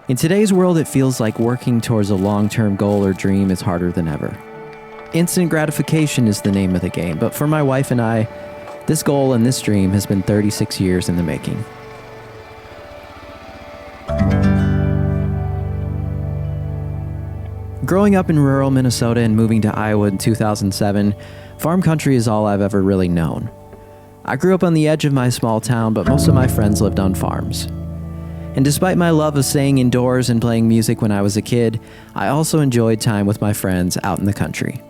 In today's world, it feels like working towards a long-term goal or dream is harder than ever. Instant gratification is the name of the game, but for my wife and I, this goal and this dream has been 36 years in the making. Growing up in rural Minnesota and moving to Iowa in 2007, farm country is all I've ever really known. I grew up on the edge of my small town, but most of my friends lived on farms. And despite my love of staying indoors and playing music when I was a kid, I also enjoyed time with my friends out in the country.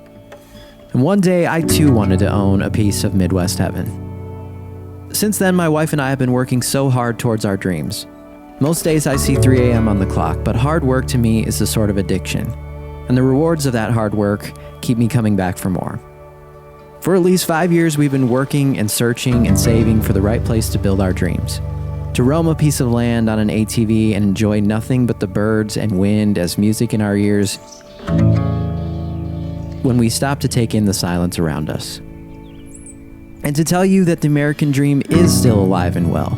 And one day, I too wanted to own a piece of Midwest heaven. Since then, my wife and I have been working so hard towards our dreams. Most days I see 3 a.m. on the clock, but hard work to me is a sort of addiction. And the rewards of that hard work keep me coming back for more. For at least 5 years, we've been working and searching and saving for the right place to build our dreams. To roam a piece of land on an ATV and enjoy nothing but the birds and wind as music in our ears when we stop to take in the silence around us. And to tell you that the American dream is still alive and well.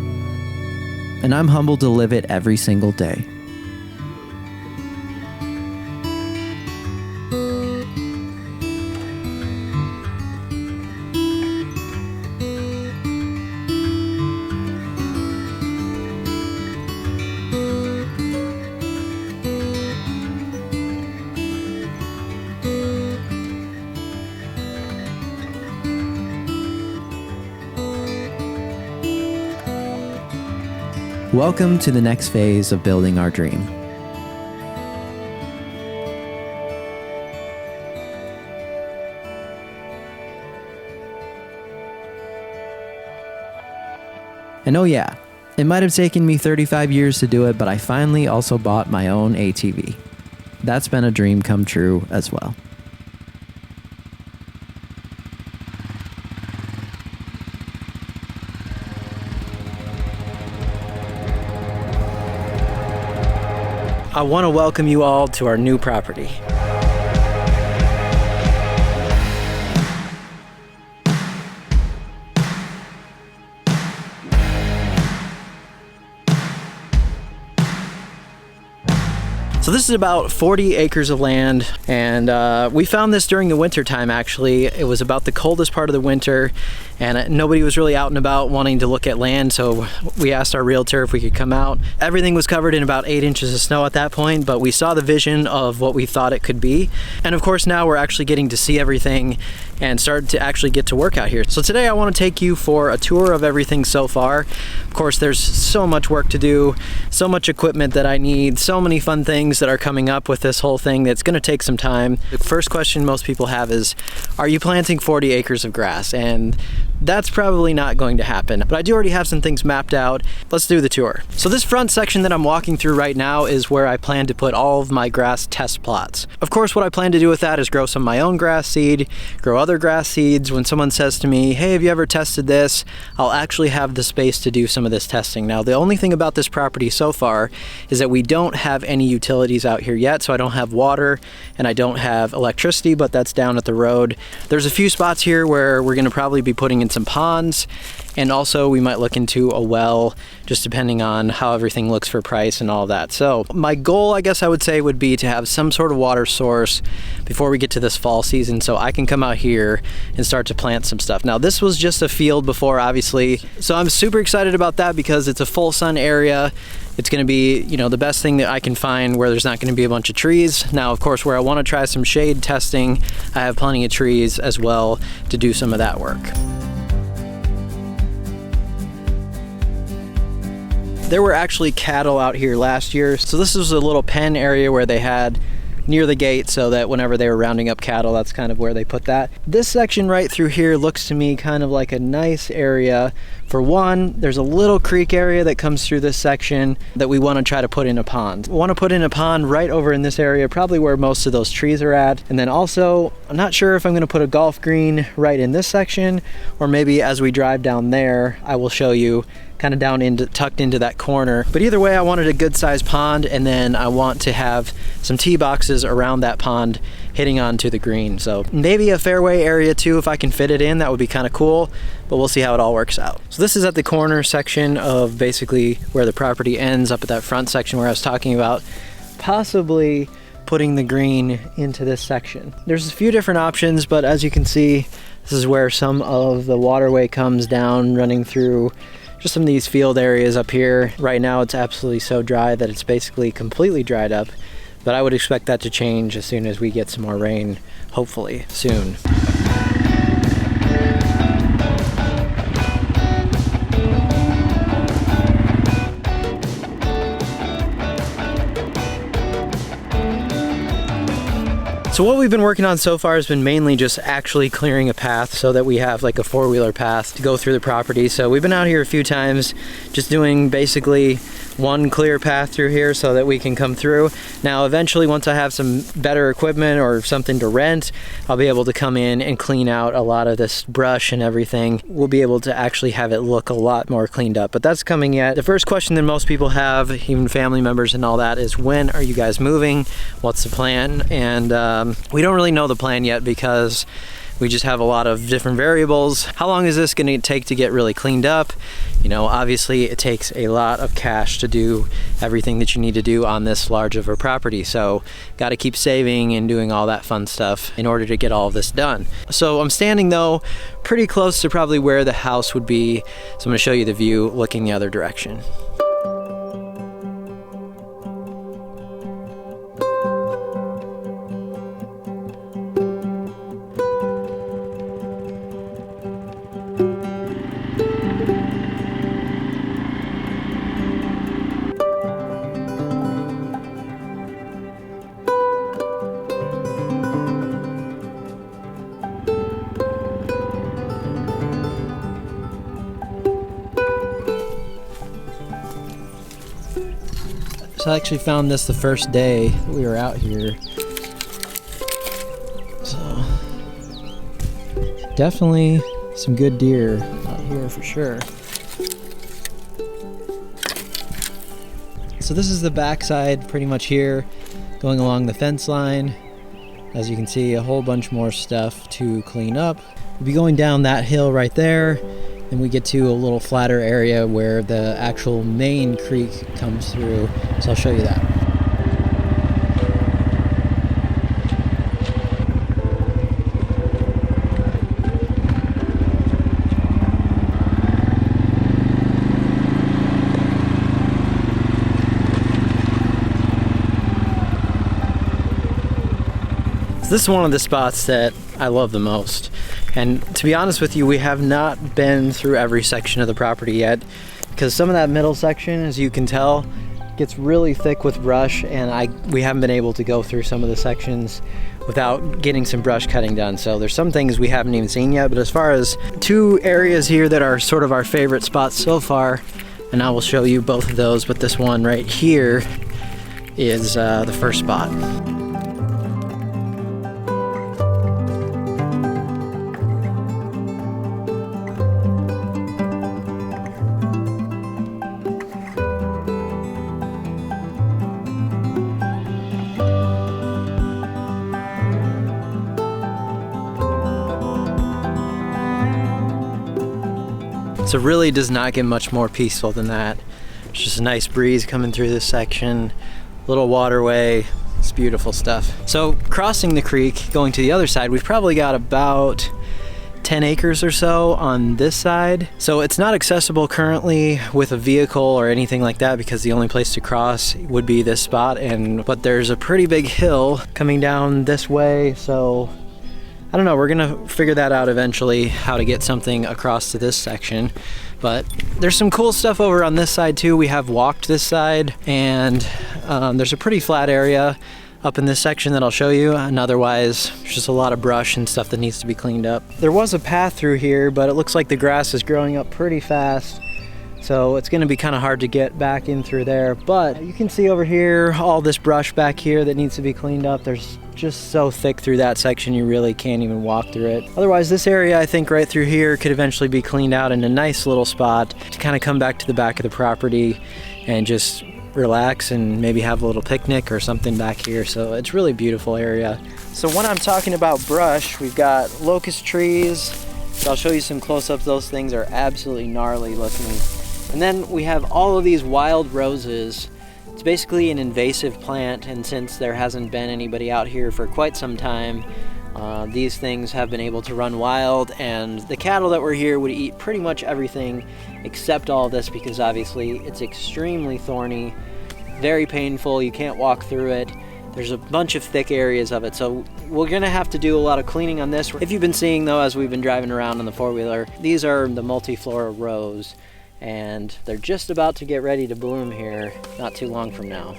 And I'm humbled to live it every single day. Welcome to the next phase of building our dream. And oh yeah, it might have taken me 35 years to do it, but I finally also bought my own ATV. That's been a dream come true as well. I want to welcome you all to our new property. So this is about 40 acres of land, and we found this during the winter time actually. It was about the coldest part of the winter, and nobody was really out and about wanting to look at land, so we asked our realtor if we could come out. Everything was covered in about 8 inches of snow at that point, but we saw the vision of what we thought it could be. And of course now we're actually getting to see everything and start to actually get to work out here. So today I want to take you for a tour of everything so far. Of course there's so much work to do, so much equipment that I need, so many fun things that are coming up with this whole thing that's going to take some time. The first question most people have is, are you planting 40 acres of grass? And that's probably not going to happen, but I do already have some things mapped out. Let's do the tour. So this front section that I'm walking through right now is where I plan to put all of my grass test plots. Of course, what I plan to do with that is grow some of my own grass seed, grow other grass seeds. When someone says to me, hey, have you ever tested this? I'll actually have the space to do some of this testing. Now, the only thing about this property so far is that we don't have any utilities out here yet, so I don't have water and I don't have electricity, but that's down at the road. There's a few spots here where we're going to probably be putting in some ponds, and also we might look into a well, just depending on how everything looks for price and all that. So my goal, I guess I would say, would be to have some sort of water source before we get to this fall season so I can come out here and start to plant some stuff. Now this was just a field before, obviously, so I'm super excited about that because it's a full sun area. It's going to be, you know, the best thing that I can find where there's not going to be a bunch of trees. Now, of course, where I want to try some shade testing, I have plenty of trees as well to do some of that work. There were actually cattle out here last year, so this was a little pen area where they had near the gate so that whenever they were rounding up cattle, that's kind of where they put that. This section right through here looks to me kind of like a nice area. For one, there's a little creek area that comes through this section that we want to try to put in a pond. We want to put in a pond right over in this area, probably where most of those trees are at. And then also, I'm not sure if I'm going to put a golf green right in this section, or maybe as we drive down there, I will show you kind of down into, tucked into that corner. But either way, I wanted a good sized pond, and then I want to have some tee boxes around that pond hitting onto the green. So maybe a fairway area too, if I can fit it in, that would be kind of cool. But but we'll see how it all works out. So this is at the corner section of basically where the property ends, up at that front section where I was talking about possibly putting the green into this section. There's a few different options, but as you can see, this is where some of the waterway comes down, running through just some of these field areas up here. Right now it's absolutely so dry that it's basically completely dried up, but I would expect that to change as soon as we get some more rain, hopefully soon. So what we've been working on so far has been mainly just actually clearing a path so that we have like a four-wheeler path to go through the property. So we've been out here a few times just doing basically one clear path through here so that we can come through. Now eventually, once I have some better equipment or something to rent, I'll be able to come in and clean out a lot of this brush and everything. We'll be able to actually have it look a lot more cleaned up, but that's coming yet. The first question that most people have, even family members and all that, is when are you guys moving? What's the plan? And we don't really know the plan yet because we just have a lot of different variables. How long is this going to take to get really cleaned up? You know, obviously it takes a lot of cash to do everything that you need to do on this large of a property. So got to keep saving and doing all that fun stuff in order to get all of this done. So I'm standing though pretty close to probably where the house would be. So I'm going to show you the view looking the other direction. So I actually found this the first day we were out here. So definitely some good deer out here for sure. So this is the backside pretty much here, going along the fence line. As you can see, a whole bunch more stuff to clean up. We'll be going down that hill right there. Then we get to a little flatter area where the actual main creek comes through. So I'll show you that. So this is one of the spots that I love the most. And to be honest with you, we have not been through every section of the property yet, because some of that middle section, as you can tell, gets really thick with brush, and we haven't been able to go through some of the sections without getting some brush cutting done. So there's some things we haven't even seen yet, but as far as two areas here that are sort of our favorite spots so far, and I will show you both of those, but this one right here is the first spot. So it really does not get much more peaceful than that. It's just a nice breeze coming through this section, little waterway, it's beautiful stuff. So crossing the creek, going to the other side, we've probably got about 10 acres or so on this side. So it's not accessible currently with a vehicle or anything like that, because the only place to cross would be this spot, but there's a pretty big hill coming down this way, so I don't know, we're gonna figure that out eventually, how to get something across to this section. But there's some cool stuff over on this side too. We have walked this side, and there's a pretty flat area up in this section that I'll show you, and otherwise there's just a lot of brush and stuff that needs to be cleaned up. There was a path through here, but it looks like the grass is growing up pretty fast, so it's gonna be kind of hard to get back in through there. But you can see over here all this brush back here that needs to be cleaned up. There's just so thick through that section you really can't even walk through it. Otherwise, this area I think right through here could eventually be cleaned out in a nice little spot to kind of come back to the back of the property and just relax and maybe have a little picnic or something back here. So it's really beautiful area. So when I'm talking about brush, we've got locust trees, So I'll show you some close-ups. Those things are absolutely gnarly looking. And then we have all of these wild roses. It's basically an invasive plant, and since there hasn't been anybody out here for quite some time, these things have been able to run wild, and the cattle that were here would eat pretty much everything except all this, because obviously it's extremely thorny, very painful. You can't walk through it. There's a bunch of thick areas of it, so we're gonna have to do a lot of cleaning on this. If you've been seeing though, as we've been driving around on the four-wheeler, these are the multiflora rose, and they're just about to get ready to bloom here not too long from now.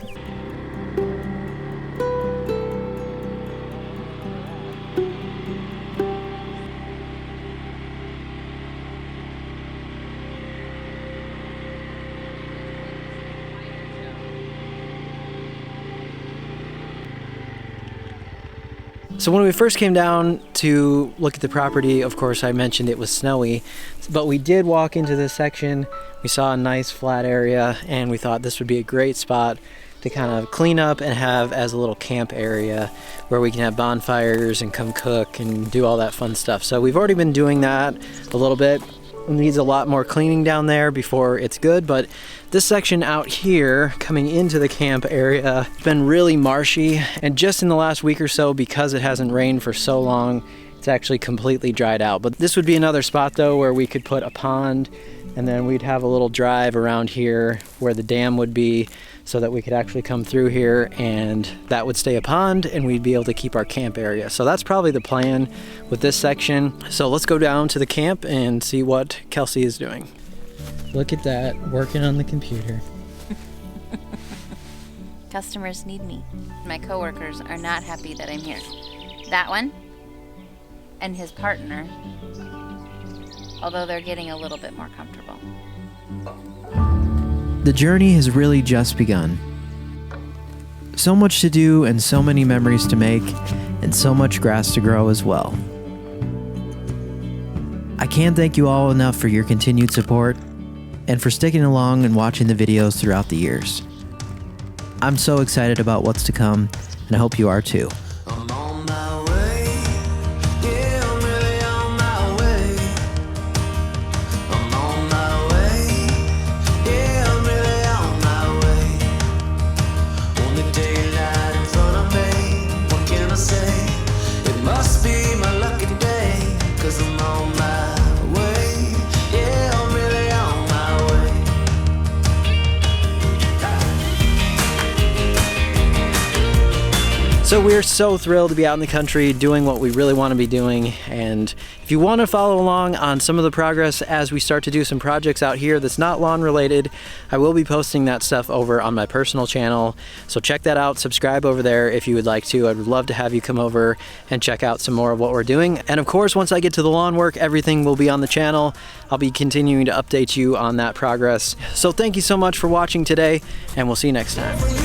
So when we first came down to look at the property, of course I mentioned it was snowy, but we did walk into this section. We saw a nice flat area, and we thought this would be a great spot to kind of clean up and have as a little camp area where we can have bonfires and come cook and do all that fun stuff. So we've already been doing that a little bit. It needs a lot more cleaning down there before it's good, but this section out here coming into the camp area has been really marshy, and just in the last week or so, because it hasn't rained for so long, it's actually completely dried out. But this would be another spot though where we could put a pond, and then we'd have a little drive around here where the dam would be, so that we could actually come through here and that would stay a pond and we'd be able to keep our camp area. So that's probably the plan with this section. So let's go down to the camp and see what Kelsey is doing. Look at that, working on the computer. Customers need me. My coworkers are not happy that I'm here. That one and his partner, although they're getting a little bit more comfortable. The journey has really just begun. So much to do and so many memories to make, and so much grass to grow as well. I can't thank you all enough for your continued support and for sticking along and watching the videos throughout the years. I'm so excited about what's to come, and I hope you are too. So we're so thrilled to be out in the country doing what we really want to be doing, and if you want to follow along on some of the progress as we start to do some projects out here that's not lawn related, I will be posting that stuff over on my personal channel, so check that out. Subscribe over there if you would like to. I'd love to have you come over and check out some more of what we're doing. And of course, once I get to the lawn work, everything will be on the channel. I'll be continuing to update you on that progress. So thank you so much for watching today, and we'll see you next time.